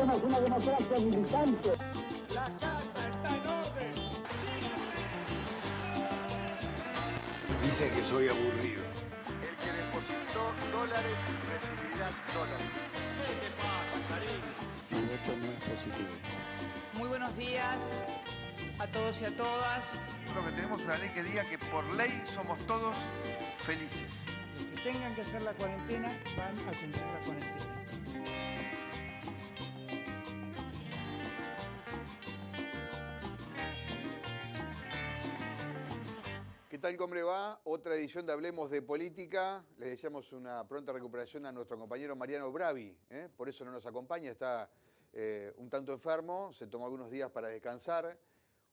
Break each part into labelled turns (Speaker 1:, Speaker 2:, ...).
Speaker 1: Somos una democracia militante.
Speaker 2: La casa está en orden.
Speaker 3: Dicen que soy aburrido.
Speaker 4: El que depositó dólares recibirá dólares.
Speaker 2: ¿Qué te pasa, cariño?
Speaker 5: Mi voto no es positivo.
Speaker 6: Muy buenos días a todos y a todas.
Speaker 4: Creo que tenemos una ley que diga que por ley somos todos felices.
Speaker 7: Los que tengan que hacer la cuarentena van a cumplir la cuarentena.
Speaker 8: ¿Qué tal? ¿Cómo le va? Otra edición de Hablemos de Política. Les deseamos una pronta recuperación a nuestro compañero Mariano Bravi. Por eso no nos acompaña, está un tanto enfermo, se tomó algunos días para descansar.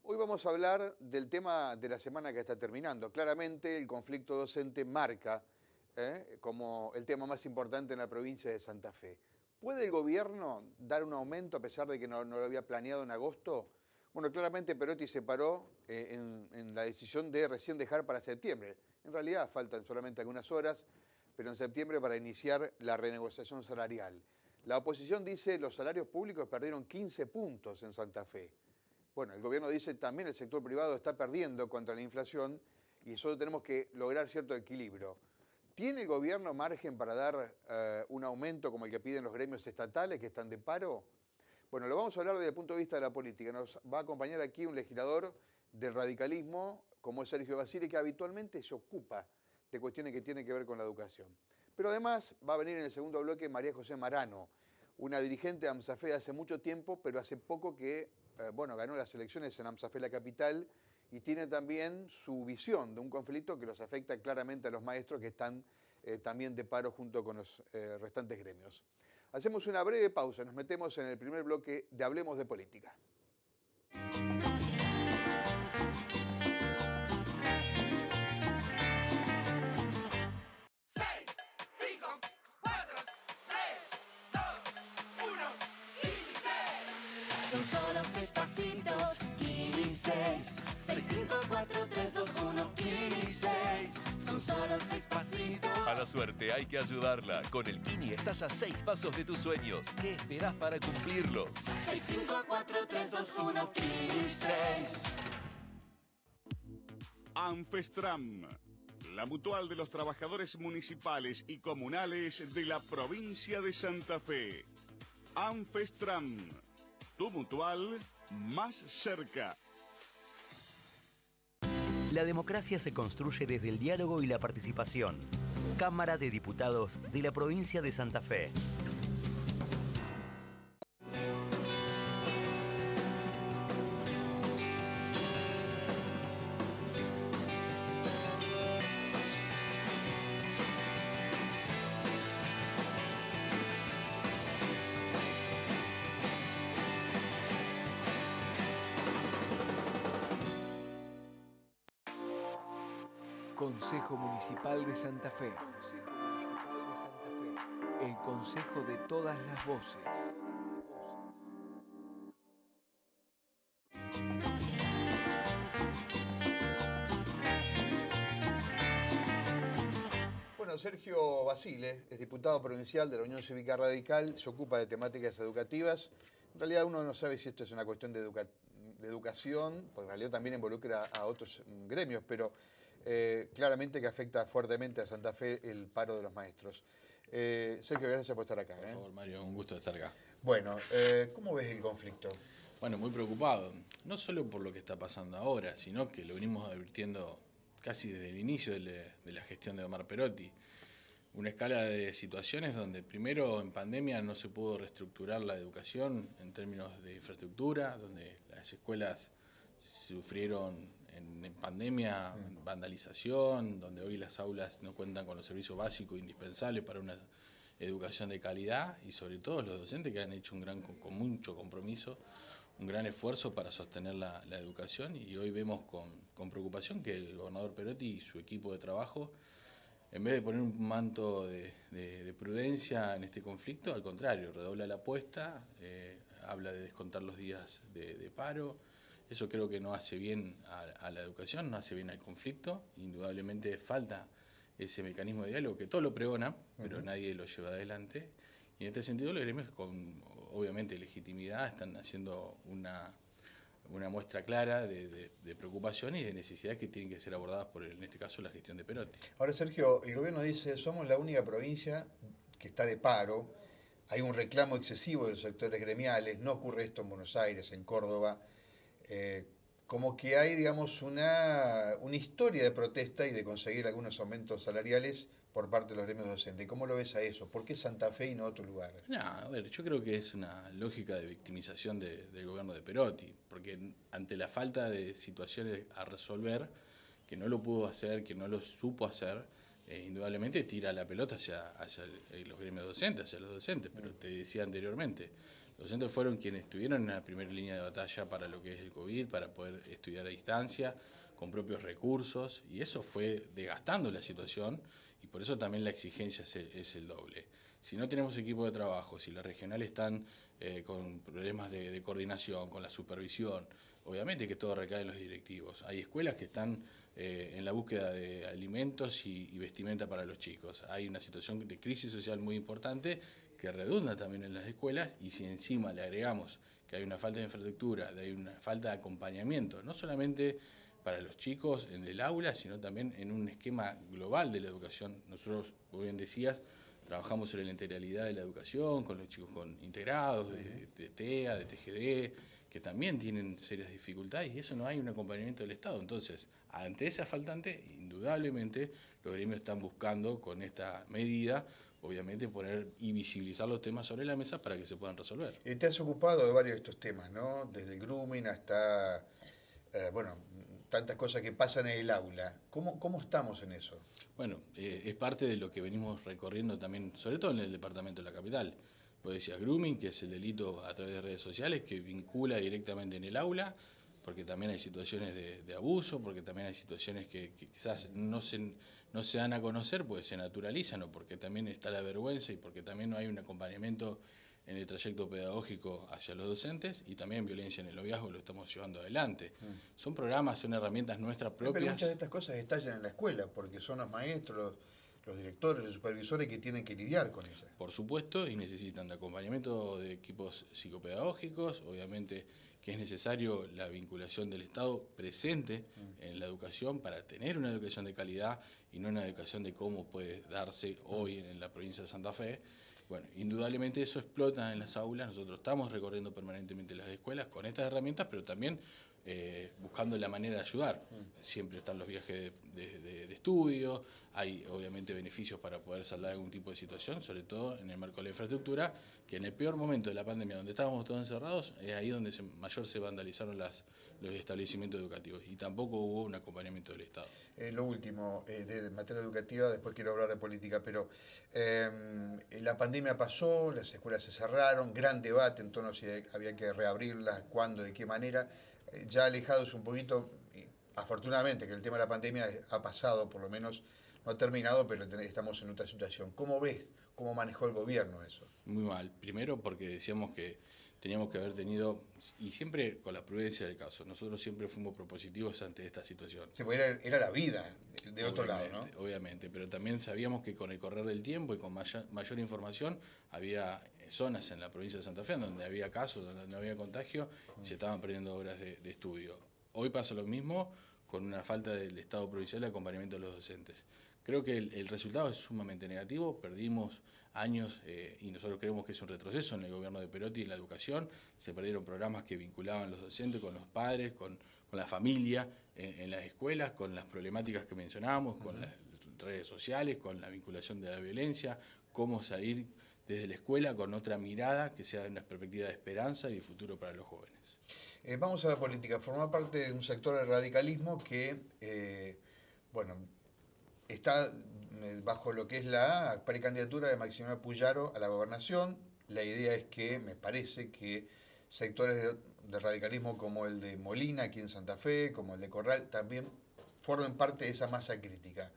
Speaker 8: Hoy vamos a hablar del tema de la semana que está terminando. Claramente el conflicto docente marca como el tema más importante en la provincia de Santa Fe. ¿Puede el gobierno dar un aumento a pesar de que no lo había planeado en agosto? Bueno, claramente Perotti se paró en la decisión de recién dejar para septiembre. En realidad faltan solamente algunas horas, pero en septiembre para iniciar la renegociación salarial. La oposición dice que los salarios públicos perdieron 15 puntos en Santa Fe. Bueno, el gobierno dice también el sector privado está perdiendo contra la inflación y solo tenemos que lograr cierto equilibrio. ¿Tiene el gobierno margen para dar un aumento como el que piden los gremios estatales que están de paro? Bueno, lo vamos a hablar desde el punto de vista de la política. Nos va a acompañar aquí un legislador del radicalismo, como es Sergio Basile, que habitualmente se ocupa de cuestiones que tienen que ver con la educación. Pero además va a venir en el segundo bloque María José Marano, una dirigente de AMSAFE de hace mucho tiempo, pero hace poco que ganó las elecciones en AMSAFE, la capital, y tiene también su visión de un conflicto que los afecta claramente a los maestros que están también de paro junto con los restantes gremios. Hacemos una breve pausa, nos metemos en el primer bloque de Hablemos de Política.
Speaker 9: Son solo 6 pasitos, Kili 6. 6, 5, 4, 3, 2, 1, Kili 6. Son solo 6 pasitos.
Speaker 10: A la suerte hay que ayudarla. Con el Kini estás a 6 pasos de tus sueños. ¿Qué esperás para cumplirlos?
Speaker 9: 6, 5, 4, 3, 2, 1, Kili 6.
Speaker 11: Anfestram, la mutual de los trabajadores municipales y comunales de la provincia de Santa Fe. Anfestram, tu mutual más cerca.
Speaker 12: La democracia se construye desde el diálogo y la participación. Cámara de Diputados de la provincia de Santa Fe.
Speaker 13: Consejo Municipal de Santa Fe. Consejo Municipal de Santa Fe. El consejo de todas las voces.
Speaker 8: Bueno, Sergio Basile es diputado provincial de la Unión Cívica Radical, se ocupa de temáticas educativas. En realidad uno no sabe si esto es una cuestión de educación, porque en realidad también involucra a otros gremios, pero claramente que afecta fuertemente a Santa Fe el paro de los maestros. Sergio, gracias por estar acá.
Speaker 14: Por favor, Mario, un gusto estar acá.
Speaker 8: Bueno, ¿cómo ves el conflicto?
Speaker 14: Bueno, muy preocupado, no solo por lo que está pasando ahora, sino que lo venimos advirtiendo casi desde el inicio de la gestión de Omar Perotti. Una escala de situaciones donde primero en pandemia no se pudo reestructurar la educación en términos de infraestructura, donde las escuelas sufrieron en pandemia vandalización, donde hoy las aulas no cuentan con los servicios básicos indispensables para una educación de calidad y sobre todo los docentes que han hecho con mucho compromiso, un gran esfuerzo para sostener la educación y hoy vemos con preocupación que el gobernador Perotti y su equipo de trabajo, en vez de poner un manto de prudencia en este conflicto, al contrario, redobla la apuesta, habla de descontar los días de paro. Eso creo que no hace bien a la educación, no hace bien al conflicto. Indudablemente falta ese mecanismo de diálogo que todo lo pregona, pero nadie lo lleva adelante. Y en este sentido los gremios obviamente legitimidad, están haciendo una muestra clara de preocupación y de necesidades que tienen que ser abordadas por, en este caso, la gestión de Perotti.
Speaker 8: Ahora, Sergio, el gobierno dice, somos la única provincia que está de paro, hay un reclamo excesivo de los sectores gremiales, no ocurre esto en Buenos Aires, en Córdoba, como que hay, digamos, una historia de protesta y de conseguir algunos aumentos salariales por parte de los gremios docentes. ¿Cómo lo ves a eso? ¿Por qué Santa Fe y no otro lugar?
Speaker 14: No, a ver, yo creo que es una lógica de victimización del gobierno de Perotti, porque ante la falta de situaciones a resolver, que no lo pudo hacer, que no lo supo hacer, indudablemente tira la pelota hacia los gremios docentes, hacia los docentes, pero te decía anteriormente, los docentes fueron quienes estuvieron en la primera línea de batalla para lo que es el COVID, para poder estudiar a distancia, con propios recursos, y eso fue desgastando la situación, y por eso también la exigencia es el doble. Si no tenemos equipo de trabajo, si las regionales están con problemas de coordinación, con la supervisión, obviamente que todo recae en los directivos. Hay escuelas que están en la búsqueda de alimentos y vestimenta para los chicos. Hay una situación de crisis social muy importante que redunda también en las escuelas, y si encima le agregamos que hay una falta de infraestructura, hay una falta de acompañamiento, no solamente para los chicos en el aula, sino también en un esquema global de la educación. Nosotros, como bien decías, trabajamos sobre la integralidad de la educación, con los chicos integrados, de TEA, de TGD, que también tienen serias dificultades, y eso no hay un acompañamiento del Estado. Entonces, ante esa faltante, indudablemente, los gremios están buscando con esta medida, obviamente, poner y visibilizar los temas sobre la mesa para que se puedan resolver.
Speaker 8: Te has ocupado de varios de estos temas, ¿no? Desde el grooming hasta, tantas cosas que pasan en el aula. ¿Cómo estamos en eso?
Speaker 14: Bueno, es parte de lo que venimos recorriendo también, sobre todo en el departamento de la capital. Vos decías grooming, que es el delito a través de redes sociales que vincula directamente en el aula, porque también hay situaciones de abuso, porque también hay situaciones que quizás no se dan a conocer, porque se naturalizan, o porque también está la vergüenza y porque también no hay un acompañamiento en el trayecto pedagógico hacia los docentes, y también violencia en el noviazgo lo estamos llevando adelante. Son programas, son herramientas nuestras propias.
Speaker 8: Pero muchas de estas cosas estallan en la escuela, porque son los maestros, los directores, los supervisores que tienen que lidiar con ellas.
Speaker 14: Por supuesto, y necesitan de acompañamiento de equipos psicopedagógicos, obviamente que es necesario la vinculación del Estado presente en la educación para tener una educación de calidad y no una educación de cómo puede darse hoy en la provincia de Santa Fe. Bueno, indudablemente eso explota en las aulas. Nosotros estamos recorriendo permanentemente las escuelas con estas herramientas, pero también buscando la manera de ayudar. Siempre están los viajes de estudio, hay obviamente beneficios para poder saldar algún tipo de situación, sobre todo en el marco de la infraestructura, que en el peor momento de la pandemia, donde estábamos todos encerrados, es ahí donde mayor se vandalizaron los establecimientos educativos, y tampoco hubo un acompañamiento del Estado.
Speaker 8: Lo último, de materia educativa, después quiero hablar de política, pero la pandemia pasó, las escuelas se cerraron, gran debate en torno a si había que reabrirlas, cuándo, de qué manera. Ya alejados un poquito, afortunadamente que el tema de la pandemia ha pasado, por lo menos no ha terminado, pero estamos en otra situación. ¿Cómo ves, cómo manejó el gobierno eso?
Speaker 14: Muy mal. Primero porque decíamos que teníamos que haber tenido, y siempre con la prudencia del caso, nosotros siempre fuimos propositivos ante esta situación.
Speaker 8: Sí, porque era la vida de otro lado, ¿no?
Speaker 14: Obviamente, pero también sabíamos que con el correr del tiempo y con mayor información había zonas en la provincia de Santa Fe donde había casos, donde no había contagio, y se estaban perdiendo horas de estudio. Hoy pasa lo mismo con una falta del Estado provincial de acompañamiento de los docentes. Creo que el resultado es sumamente negativo, perdimos años y nosotros creemos que es un retroceso en el gobierno de Perotti en la educación. Se perdieron programas que vinculaban a los docentes con los padres, con la familia en las escuelas, con las problemáticas que mencionábamos, con las redes sociales, con la vinculación de la violencia, cómo salir desde la escuela con otra mirada que sea una perspectiva de esperanza y de futuro para los jóvenes.
Speaker 8: Vamos a la política. Forma parte de un sector del radicalismo que, está bajo lo que es la precandidatura de Maximiliano Puyaro a la gobernación. La idea es que, me parece que sectores de radicalismo como el de Molina, aquí en Santa Fe, como el de Corral, también formen parte de esa masa crítica.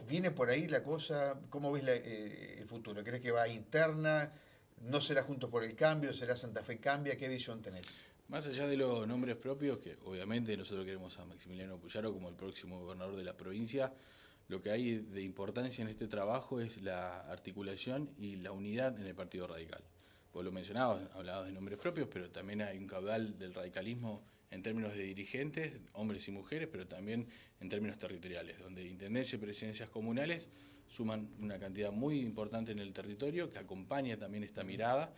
Speaker 8: ¿Viene por ahí la cosa? ¿Cómo ves el futuro? ¿Crees que va interna? ¿No será Juntos por el Cambio? ¿Será Santa Fe Cambia? ¿Qué visión tenés?
Speaker 14: Más allá de los nombres propios, que obviamente nosotros queremos a Maximiliano Puyaro como el próximo gobernador de la provincia, lo que hay de importancia en este trabajo es la articulación y la unidad en el Partido Radical. vos lo mencionabas, hablabas de nombres propios, pero también hay un caudal del radicalismo en términos de dirigentes, hombres y mujeres, pero también en términos territoriales, donde intendencias y presidencias comunales suman una cantidad muy importante en el territorio, que acompaña también esta mirada,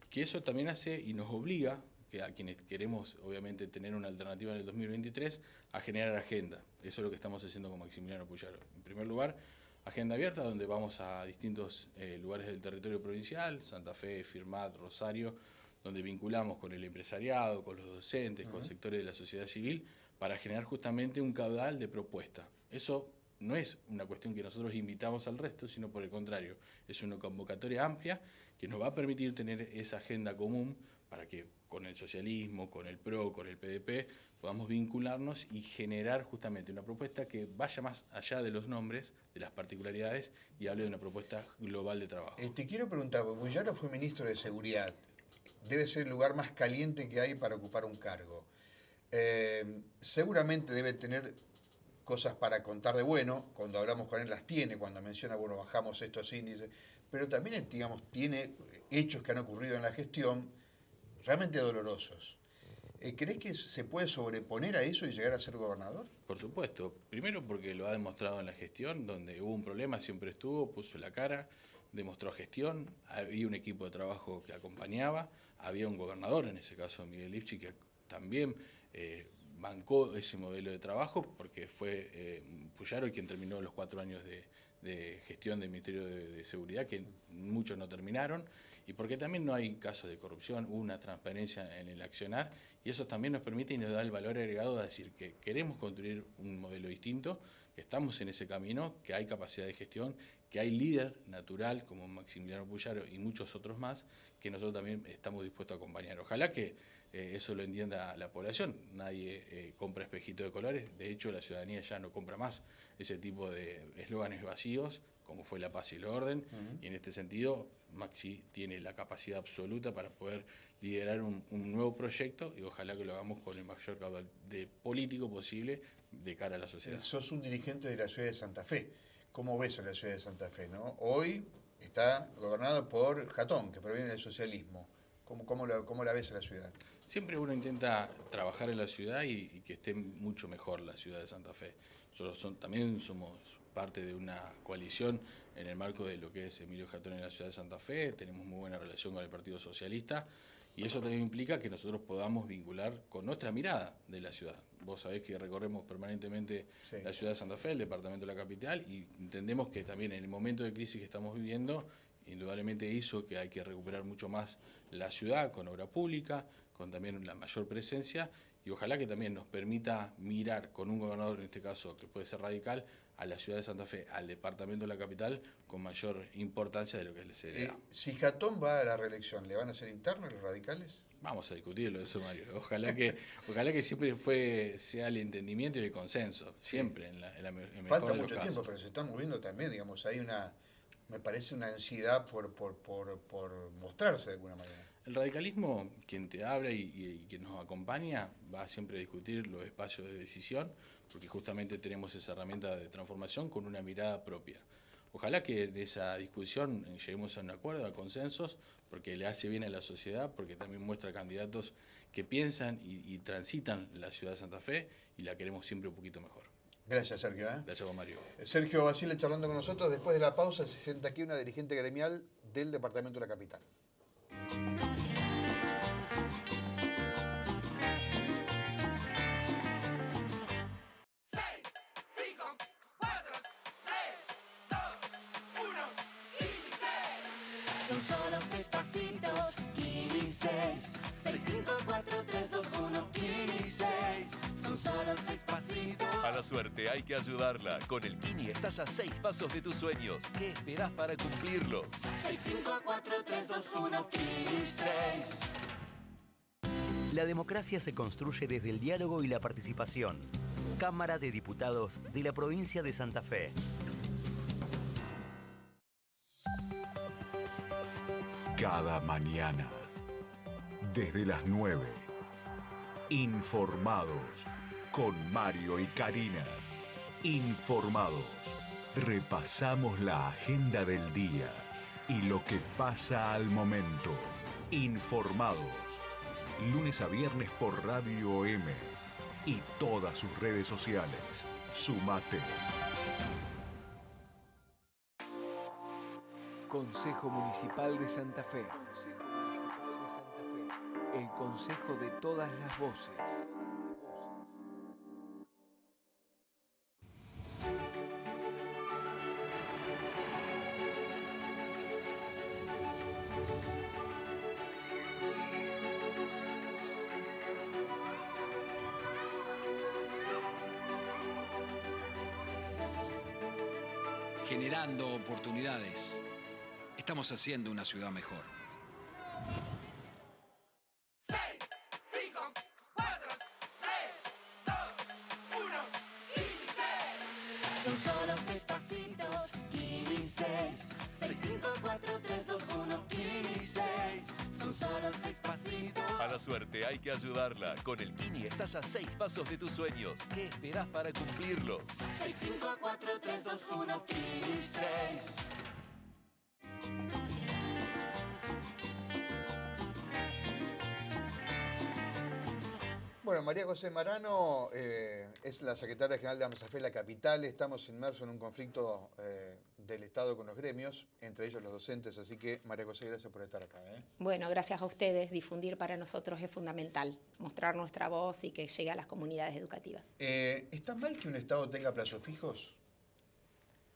Speaker 14: que eso también hace y nos obliga, que a quienes queremos obviamente tener una alternativa en el 2023, a generar agenda. Eso es lo que estamos haciendo con Maximiliano Puyaro. En primer lugar, agenda abierta, donde vamos a distintos lugares del territorio provincial, Santa Fe, Firmat, Rosario, donde vinculamos con el empresariado, con los docentes, con sectores de la sociedad civil, para generar justamente un caudal de propuesta. Eso no es una cuestión que nosotros invitamos al resto, sino por el contrario, es una convocatoria amplia que nos va a permitir tener esa agenda común para que con el socialismo, con el PRO, con el PDP, podamos vincularnos y generar justamente una propuesta que vaya más allá de los nombres, de las particularidades, y hable de una propuesta global de trabajo.
Speaker 8: Te quiero preguntar, Puyaro fue ministro de Seguridad, debe ser el lugar más caliente que hay para ocupar un cargo. Seguramente debe tener cosas para contar de bueno, cuando hablamos con él las tiene, cuando menciona, bueno, bajamos estos índices, pero también, digamos, tiene hechos que han ocurrido en la gestión realmente dolorosos. ¿Crees que se puede sobreponer a eso y llegar a ser gobernador?
Speaker 14: Por supuesto. Primero porque lo ha demostrado en la gestión, donde hubo un problema, siempre estuvo, puso la cara, demostró gestión, había un equipo de trabajo que acompañaba, había un gobernador, en ese caso Miguel Lipschitz, que también bancó ese modelo de trabajo, porque fue Puyaro quien terminó los 4 años de gestión del Ministerio de Seguridad, que muchos no terminaron, y porque también no hay casos de corrupción, hubo una transparencia en el accionar, y eso también nos permite y nos da el valor agregado a decir que queremos construir un modelo distinto, que estamos en ese camino, que hay capacidad de gestión, que hay líder natural como Maximiliano Puyaro y muchos otros más, que nosotros también estamos dispuestos a acompañar. Ojalá que eso lo entienda la población. Nadie compra espejitos de colores, de hecho la ciudadanía ya no compra más ese tipo de eslóganes vacíos, como fue la paz y el orden, y en este sentido Maxi tiene la capacidad absoluta para poder liderar un nuevo proyecto, y ojalá que lo hagamos con el mayor caudal de político posible de cara a la sociedad.
Speaker 8: Sos un dirigente de la ciudad de Santa Fe. ¿Cómo ves a la ciudad de Santa Fe, no? Hoy está gobernado por Jatón, que proviene del socialismo. ¿Cómo la ves a la ciudad?
Speaker 14: Siempre uno intenta trabajar en la ciudad y que esté mucho mejor la ciudad de Santa Fe. Nosotros también somos parte de una coalición en el marco de lo que es Emilio Jatón en la ciudad de Santa Fe, tenemos muy buena relación con el Partido Socialista, y eso también implica que nosotros podamos vincular con nuestra mirada de la ciudad. Vos sabés que recorremos permanentemente la ciudad de Santa Fe, el departamento de la capital, y entendemos que también en el momento de crisis que estamos viviendo, indudablemente hizo que hay que recuperar mucho más la ciudad con obra pública, con también la mayor presencia, y ojalá que también nos permita mirar con un gobernador, en este caso, que puede ser radical, a la ciudad de Santa Fe, al departamento de la capital, con mayor importancia de lo que es el CDA.
Speaker 8: Si Jatón va a la reelección, ¿le van a hacer internos los radicales?
Speaker 14: Vamos a discutirlo eso, Mario. Ojalá que siempre sea el entendimiento y el consenso, siempre en el mejor
Speaker 8: Falta
Speaker 14: de los
Speaker 8: mucho
Speaker 14: casos.
Speaker 8: tiempo, pero se están moviendo también, digamos, hay me parece una ansiedad por mostrarse de alguna manera.
Speaker 14: El radicalismo, quien te habla y quien nos acompaña, va siempre a discutir los espacios de decisión, porque justamente tenemos esa herramienta de transformación con una mirada propia. Ojalá que en esa discusión lleguemos a un acuerdo, a consensos, porque le hace bien a la sociedad, porque también muestra candidatos que piensan y transitan la ciudad de Santa Fe, y la queremos siempre un poquito mejor.
Speaker 8: Gracias, Sergio.
Speaker 14: Gracias, Juan Mario.
Speaker 8: Sergio Basile charlando con nosotros. Después de la pausa se sienta aquí una dirigente gremial del departamento de la capital.
Speaker 9: Son solo 6 pasitos, Kili 6. 6, 5, 4, 3, 2, 1, Kili 6. Son solo 6 pasitos.
Speaker 10: A la suerte hay que ayudarla. Con el Kini estás a 6 pasos de tus sueños. ¿Qué esperás para cumplirlos?
Speaker 9: 6, 5, 4, 3, 2, 1, Kili 6.
Speaker 12: La democracia se construye desde el diálogo y la participación. Cámara de Diputados de la provincia de Santa Fe.
Speaker 11: Cada mañana, desde las 9, informados con Mario y Karina. Informados, repasamos la agenda del día y lo que pasa al momento.
Speaker 5: Informados. Lunes a viernes por Radio M y todas sus redes sociales. Sumate.
Speaker 13: Consejo Municipal de Santa Fe. Consejo Municipal de Santa Fe. El consejo de todas las voces.
Speaker 15: Generando oportunidades. Estamos haciendo una ciudad mejor.
Speaker 9: 6, 5, 4, 3, 2, 1, 15. Son solo 6 pasitos, 15. 6, 5, 4, 3, 2, 1, 15. Son solo 6 pasitos.
Speaker 10: A la suerte hay que ayudarla. Con el Kini estás a 6 pasos de tus sueños. ¿Qué esperás para cumplirlos?
Speaker 9: 6, 5, 4, 3, 2, 1, 15.
Speaker 8: Bueno, María José Marano es la secretaria general de AMSAFE La Capital. Estamos inmersos en un conflicto del Estado con los gremios, entre ellos los docentes. Así que, María José, gracias por estar acá.
Speaker 16: Bueno, gracias a ustedes. Difundir para nosotros es fundamental. Mostrar nuestra voz y que llegue a las comunidades educativas.
Speaker 8: ¿Está mal que un Estado tenga plazos fijos?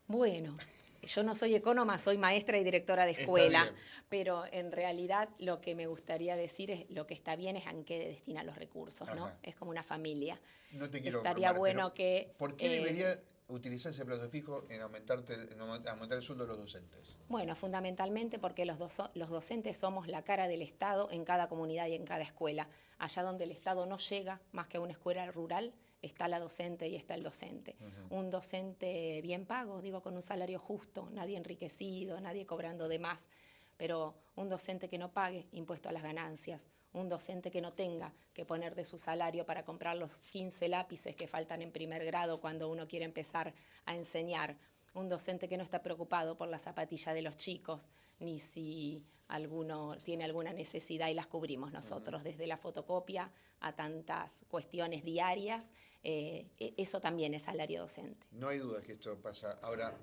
Speaker 16: Bueno, yo no soy ecónoma, soy maestra y directora de escuela, pero en realidad lo que me gustaría decir es lo que está bien es en qué destina los recursos, ¿no?
Speaker 8: Ajá.
Speaker 16: Es como una familia.
Speaker 8: No te quiero
Speaker 16: Estaría
Speaker 8: bromar,
Speaker 16: bueno
Speaker 8: pero
Speaker 16: que...
Speaker 8: ¿por qué debería utilizar ese plazo fijo en aumentar el sueldo de los docentes?
Speaker 16: Bueno, fundamentalmente porque los docentes somos la cara del Estado en cada comunidad y en cada escuela. Allá donde el Estado no llega, más que a una escuela rural, está la docente y está el docente. Un docente bien pago, digo, con un salario justo, nadie enriquecido, nadie cobrando de más, pero un docente que no pague impuesto a las ganancias, un docente que no tenga que poner de su salario para comprar los 15 lápices que faltan en primer grado cuando uno quiere empezar a enseñar, un docente que no está preocupado por la zapatilla de los chicos, ni si alguno tiene alguna necesidad y las cubrimos nosotros, desde la fotocopia a tantas cuestiones diarias, eso también es salario docente.
Speaker 8: No hay duda que esto pasa. Ahora,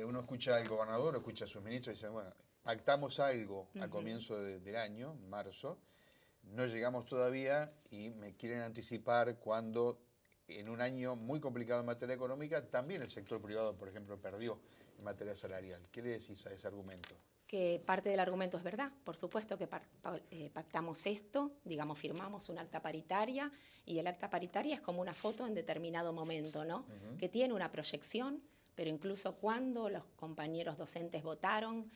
Speaker 8: uno escucha al gobernador, escucha a sus ministros y dice, bueno, pactamos algo a comienzo del año, marzo, no llegamos todavía y me quieren anticipar cuando en un año muy complicado en materia económica, también el sector privado, por ejemplo, perdió en materia salarial. ¿Qué le decís a ese argumento?
Speaker 16: Que parte del argumento es verdad, por supuesto que pactamos esto, digamos, firmamos un acta paritaria y el acta paritaria es como una foto en determinado momento, ¿no? Que tiene una proyección, pero incluso cuando los compañeros docentes votaron,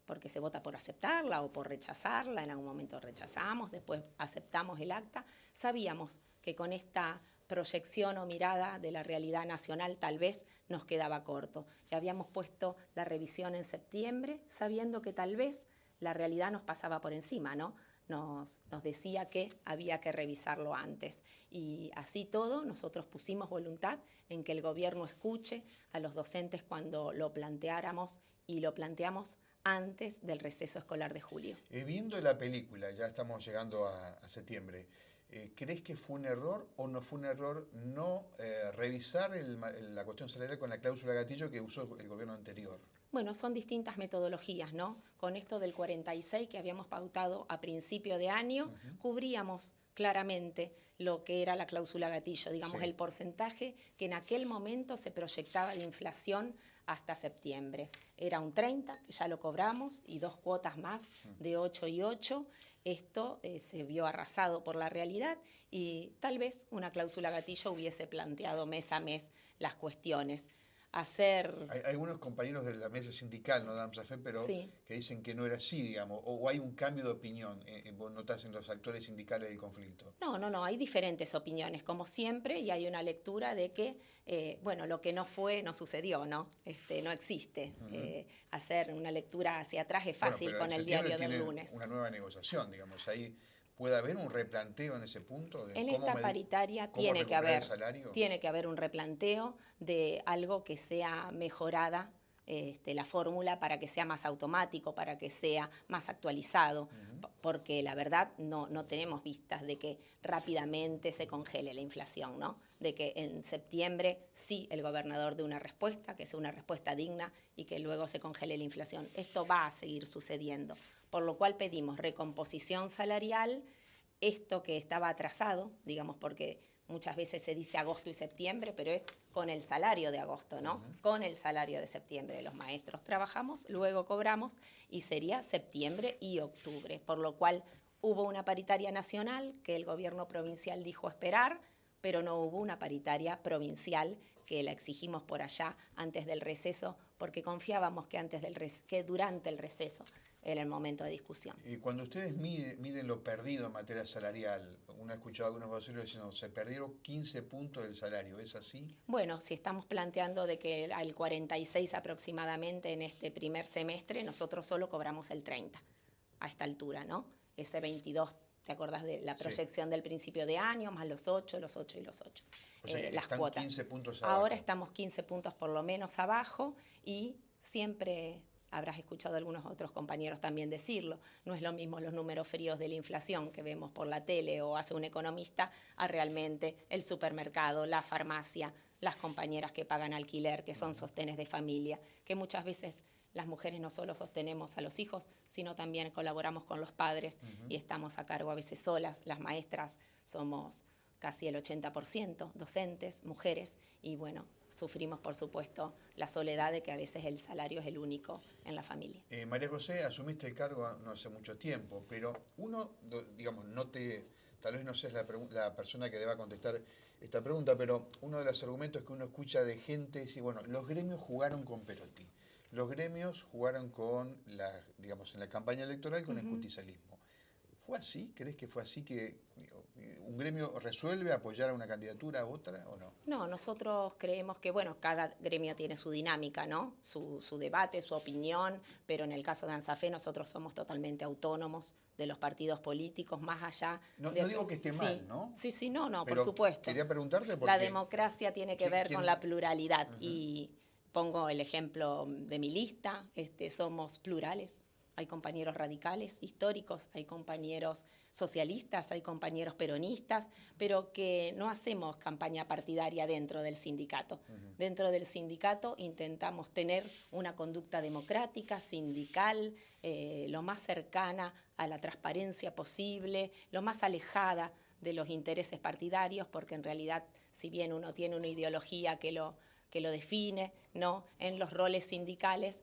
Speaker 16: porque se vota por aceptarla o por rechazarla, en algún momento rechazamos, después aceptamos el acta, sabíamos que con esta proyección o mirada de la realidad nacional tal vez nos quedaba corto. Le habíamos puesto la revisión en septiembre, sabiendo que tal vez la realidad nos pasaba por encima, ¿no? Nos decía que había que revisarlo antes. Y así todo, nosotros pusimos voluntad en que el gobierno escuche a los docentes cuando lo planteáramos y lo planteamos antes del receso escolar de julio.
Speaker 8: Viendo la película, ya estamos llegando a septiembre, ¿crees que fue un error o no fue un error no revisar la cuestión salarial con la cláusula gatillo que usó el gobierno anterior?
Speaker 16: Bueno, son distintas metodologías, ¿no? Con esto del 46 que habíamos pautado a principio de año, cubríamos claramente lo que era la cláusula gatillo, digamos, el porcentaje que en aquel momento se proyectaba de inflación hasta septiembre. Era un 30, que ya lo cobramos, y 2 cuotas más de 8 y 8. Esto se vio arrasado por la realidad y tal vez una cláusula gatillo hubiese planteado mes a mes las cuestiones. Hay
Speaker 8: algunos compañeros de la mesa sindical, no de AMSAFE, pero que dicen que no era así, digamos, o hay un cambio de opinión, vos notás en los actores sindicales del conflicto.
Speaker 16: No, hay diferentes opiniones, como siempre, y hay una lectura de que, bueno, lo que no fue, no sucedió, ¿no? No existe. Hacer una lectura hacia atrás es fácil con el diario del lunes.
Speaker 8: Una nueva negociación, digamos, ahí ¿puede haber un replanteo en ese punto?
Speaker 16: En esta paritaria tiene que haber un replanteo de algo que sea mejorada la fórmula para que sea más automático, para que sea más actualizado, porque la verdad no tenemos vistas de que rápidamente se congele la inflación, ¿no? De que en septiembre sí el gobernador dé una respuesta, que sea una respuesta digna y que luego se congele la inflación. Esto va a seguir sucediendo, por lo cual pedimos recomposición salarial, esto que estaba atrasado, digamos, porque muchas veces se dice agosto y septiembre, pero es con el salario de agosto, ¿no? Con el salario de septiembre. Los maestros trabajamos, luego cobramos, y sería septiembre y octubre. Por lo cual hubo una paritaria nacional que el gobierno provincial dijo esperar, pero no hubo una paritaria provincial que la exigimos por allá antes del receso, porque confiábamos que durante el receso era el momento de discusión.
Speaker 8: Y cuando ustedes miden lo perdido en materia salarial, uno ha escuchado a algunos voceros diciendo se perdieron 15 puntos del salario, ¿es así?
Speaker 16: Bueno, si estamos planteando de que al 46 aproximadamente en este primer semestre, nosotros solo cobramos el 30 a esta altura, ¿no? Ese 22, ¿te acordás de la proyección del principio de año? Más los 8 y los 8.
Speaker 8: O sea,
Speaker 16: las
Speaker 8: están
Speaker 16: cuotas.
Speaker 8: 15 puntos abajo.
Speaker 16: Ahora estamos 15 puntos por lo menos abajo y siempre habrás escuchado a algunos otros compañeros también decirlo, no es lo mismo los números fríos de la inflación que vemos por la tele o hace un economista a realmente el supermercado, la farmacia, las compañeras que pagan alquiler, que son sostenes de familia, que muchas veces las mujeres no solo sostenemos a los hijos, sino también colaboramos con los padres y estamos a cargo a veces solas. Las maestras somos casi el 80% docentes, mujeres, y bueno, sufrimos por supuesto la soledad de que a veces el salario es el único en la familia.
Speaker 8: María José, asumiste el cargo no hace mucho tiempo, pero uno, digamos, tal vez no seas la persona que deba contestar esta pregunta, pero uno de los argumentos que uno escucha de gente es, bueno, los gremios jugaron con Perotti. Los gremios jugaron en la campaña electoral con el justicialismo. ¿Fue así? ¿Crees que fue así que un gremio resuelve apoyar a una candidatura a otra o no?
Speaker 16: No, nosotros creemos que, bueno, cada gremio tiene su dinámica, ¿no? Su debate, su opinión, pero en el caso de ANSAFE nosotros somos totalmente autónomos de los partidos políticos, más allá...
Speaker 8: No digo que esté mal, ¿no?
Speaker 16: Sí, no,
Speaker 8: pero
Speaker 16: por supuesto.
Speaker 8: Quería preguntarte porque...
Speaker 16: La democracia tiene que ver con la pluralidad y pongo el ejemplo de mi lista, somos plurales. Hay compañeros radicales, históricos, hay compañeros socialistas, hay compañeros peronistas, pero que no hacemos campaña partidaria dentro del sindicato. Dentro del sindicato intentamos tener una conducta democrática, sindical, lo más cercana a la transparencia posible, lo más alejada de los intereses partidarios, porque en realidad, si bien uno tiene una ideología que lo define, ¿no? En los roles sindicales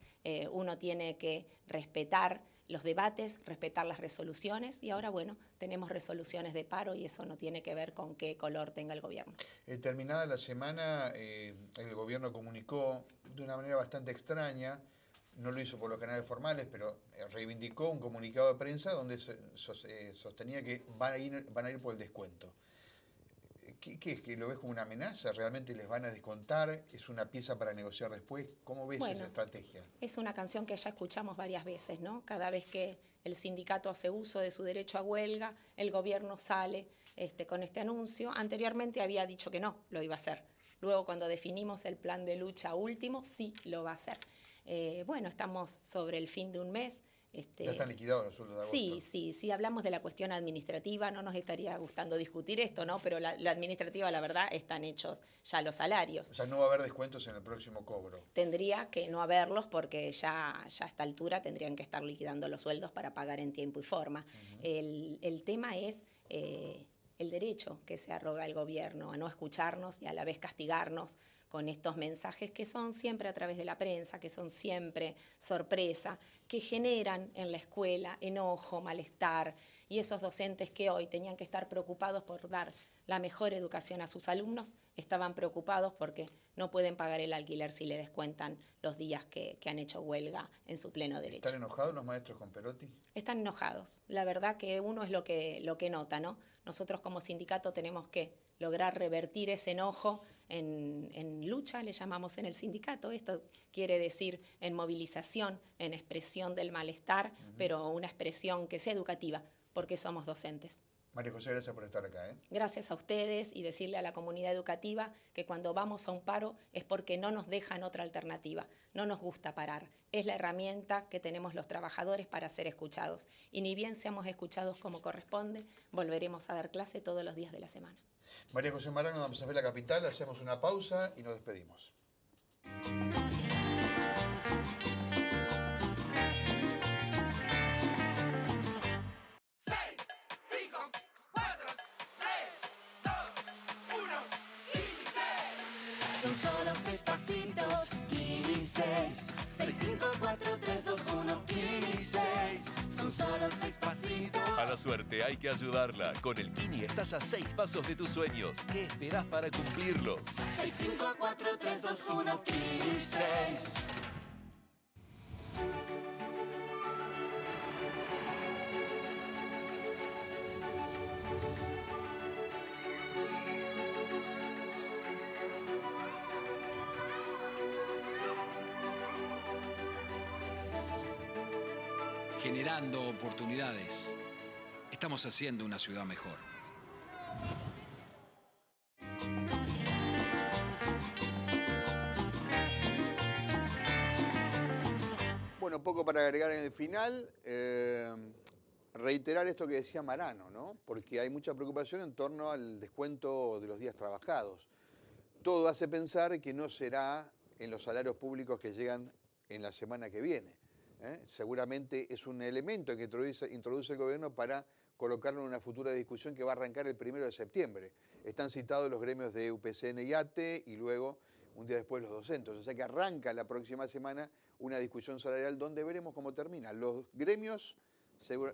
Speaker 16: uno tiene que respetar los debates, respetar las resoluciones, y ahora, bueno, tenemos resoluciones de paro y eso no tiene que ver con qué color tenga el gobierno.
Speaker 8: Terminada la semana, el gobierno comunicó de una manera bastante extraña, no lo hizo por los canales formales, pero reivindicó un comunicado de prensa donde sostenía que van a ir por el descuento. ¿Qué es? ¿Que lo ves como una amenaza? ¿Realmente les van a descontar? ¿Es una pieza para negociar después? ¿Cómo ves esa estrategia?
Speaker 16: Es una canción que ya escuchamos varias veces, ¿no? Cada vez que el sindicato hace uso de su derecho a huelga, el gobierno sale con este anuncio. Anteriormente había dicho que no, lo iba a hacer. Luego, cuando definimos el plan de lucha último, sí lo va a hacer. Bueno, estamos sobre el fin de un mes.
Speaker 8: ¿Ya están liquidados los sueldos de agosto?
Speaker 16: Sí, hablamos de la cuestión administrativa, no nos estaría gustando discutir esto, ¿no? Pero la administrativa, la verdad, están hechos ya los salarios.
Speaker 8: O sea, no va a haber descuentos en el próximo cobro.
Speaker 16: Tendría que no haberlos porque ya a esta altura tendrían que estar liquidando los sueldos para pagar en tiempo y forma. El tema es el derecho que se arroga el gobierno a no escucharnos y a la vez castigarnos con estos mensajes que son siempre a través de la prensa, que son siempre sorpresa, que generan en la escuela enojo, malestar, y esos docentes que hoy tenían que estar preocupados por dar la mejor educación a sus alumnos, estaban preocupados porque no pueden pagar el alquiler si le descuentan los días que han hecho huelga en su pleno derecho.
Speaker 8: ¿Están enojados los maestros con Perotti?
Speaker 16: Están enojados. La verdad que uno es lo que nota, ¿no? Nosotros como sindicato tenemos que lograr revertir ese enojo en lucha, le llamamos en el sindicato. Esto quiere decir en movilización, en expresión del malestar, pero una expresión que sea educativa, porque somos docentes.
Speaker 8: María José, gracias por estar acá.
Speaker 16: Gracias a ustedes y decirle a la comunidad educativa que cuando vamos a un paro es porque no nos dejan otra alternativa, no nos gusta parar. Es la herramienta que tenemos los trabajadores para ser escuchados. Y ni bien seamos escuchados como corresponde, volveremos a dar clase todos los días de la semana.
Speaker 8: María José Marano, vamos a ver la capital, hacemos una pausa y nos despedimos.
Speaker 9: Son solo 6 pasitos, Kili 6. 6, 5, 4, 3, 2, 1, Kili 6. Son solo 6 pasitos.
Speaker 10: A la suerte hay que ayudarla. Con el Kini estás a 6 pasos de tus sueños. ¿Qué esperás para cumplirlos?
Speaker 9: 6, 5, 4, 3, 2, 1, Kili 6.
Speaker 15: Generando oportunidades, estamos haciendo una ciudad mejor.
Speaker 8: Bueno, poco para agregar en el final. Reiterar esto que decía Marano, ¿no? Porque hay mucha preocupación en torno al descuento de los días trabajados. Todo hace pensar que no será en los salarios públicos que llegan en la semana que viene. Seguramente es un elemento que introduce el gobierno para colocarlo en una futura discusión que va a arrancar el 1 de septiembre. Están citados los gremios de UPCN y ATE y luego, un día después, los docentes. O sea que arranca la próxima semana una discusión salarial donde veremos cómo termina. Los gremios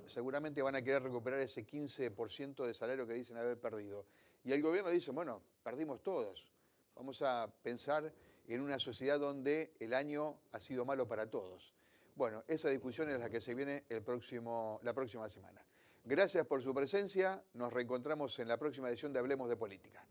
Speaker 8: seguramente van a querer recuperar ese 15% de salario que dicen haber perdido. Y el gobierno dice, bueno, perdimos todos. Vamos a pensar en una sociedad donde el año ha sido malo para todos. Bueno, esa discusión es la que se viene la próxima semana. Gracias por su presencia. Nos reencontramos en la próxima edición de Hablemos de Política.